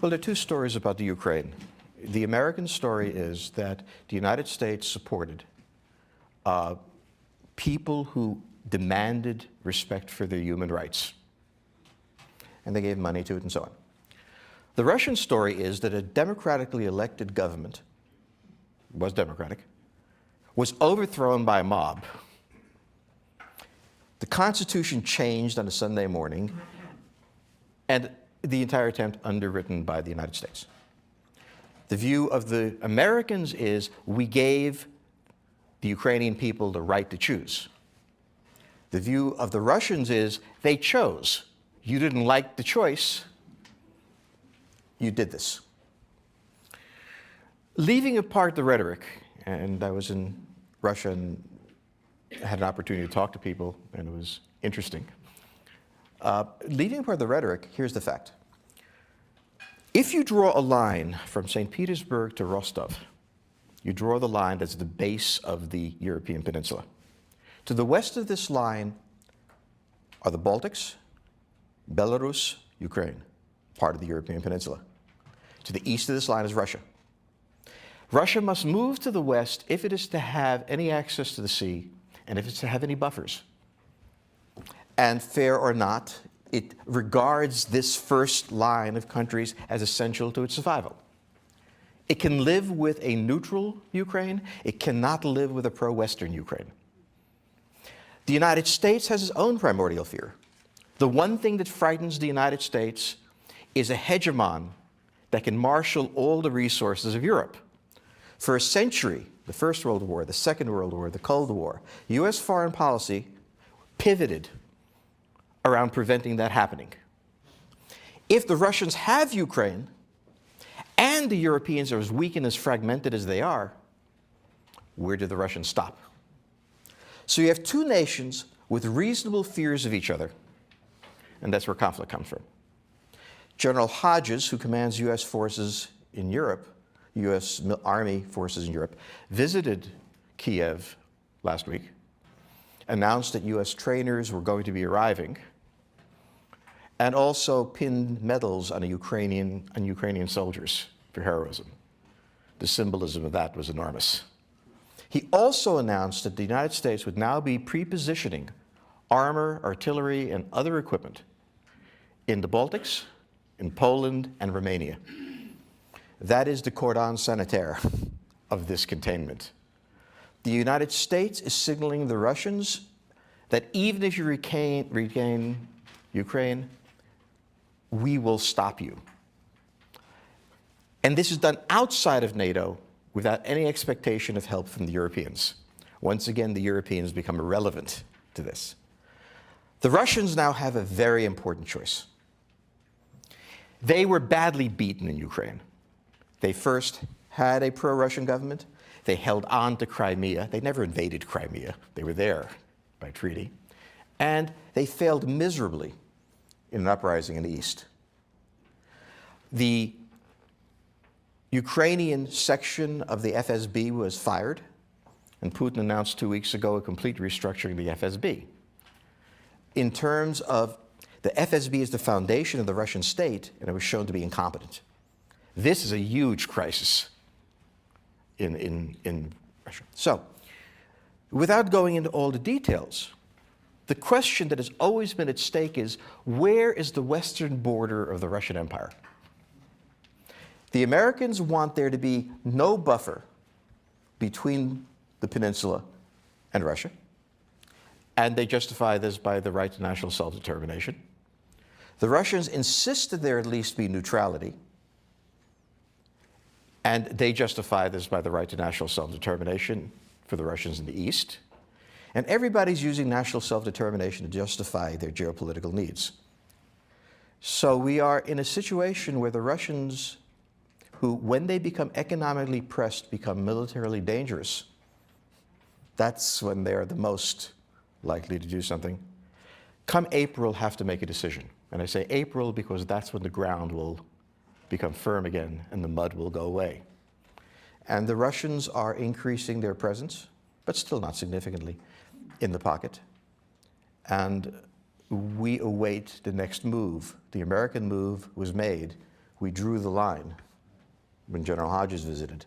Well, there are two stories about the Ukraine. The American story is that the United States supported people who demanded respect for their human rights. And they gave money to it and so on. The Russian story is that a democratically elected government, was democratic, was overthrown by a mob. The Constitution changed on a Sunday morning, and the entire attempt underwritten by the United States. The view of the Americans is we gave the Ukrainian people the right to choose. The view of the Russians is they chose. You didn't like the choice, you did this. Leaving apart the rhetoric, and I was in Russia and had an opportunity to talk to people, and it was interesting. Leaving apart the rhetoric, here's the fact. If you draw a line from St. Petersburg to Rostov, you draw the line that's the base of the European peninsula. To the west of this line are the Baltics, Belarus, Ukraine, part of the European peninsula. To the east of this line is Russia. Russia must move to the west if it is to have any access to the sea and if it's to have any buffers. And fair or not, it regards this first line of countries as essential to its survival. It can live with a neutral Ukraine. It cannot live with a pro-Western Ukraine. The United States has its own primordial fear. The one thing that frightens the United States is a hegemon that can marshal all the resources of Europe. For a century, the First World War, the Second World War, the Cold War, U.S. foreign policy pivoted around preventing that happening. If the Russians have Ukraine, and the Europeans are as weak and as fragmented as they are, where do the Russians stop? So you have two nations with reasonable fears of each other, and that's where conflict comes from. General Hodges, who commands U.S. forces in Europe, U.S. Army forces in Europe, visited Kiev last week, announced that U.S. trainers were going to be arriving, and also pinned medals on Ukrainian soldiers for heroism. The symbolism of that was enormous. He also announced that the United States would now be pre-positioning armor, artillery, and other equipment in the Baltics, in Poland, and Romania. That is the cordon sanitaire of this containment. The United States is signaling the Russians that even if you regain Ukraine, we will stop you. And this is done outside of NATO without any expectation of help from the Europeans. Once again, the Europeans become irrelevant to this. The Russians now have a very important choice. They were badly beaten in Ukraine. They first had a pro-Russian government. They held on to Crimea. They never invaded Crimea. They were there by treaty. And they failed miserably in an uprising in the east. The Ukrainian section of the FSB was fired, and Putin announced 2 weeks ago a complete restructuring of the FSB. In terms of the FSB is the foundation of the Russian state, and it was shown to be incompetent. This is a huge crisis in Russia. So, without going into all the details, the question that has always been at stake is, where is the western border of the Russian Empire? The Americans want there to be no buffer between the peninsula and Russia, and they justify this by the right to national self-determination. The Russians insist that there at least be neutrality, and they justify this by the right to national self-determination for the Russians in the east. And everybody's using national self-determination to justify their geopolitical needs. So we are in a situation where the Russians, who, when they become economically pressed, become militarily dangerous, that's when they're the most likely to do something, come April have to make a decision. And I say April because that's when the ground will become firm again and the mud will go away. And the Russians are increasing their presence, but still not significantly, in the pocket. And we await the next move. The American move was made We drew the line when General Hodges visited.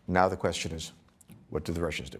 Now the question is, what do the Russians do?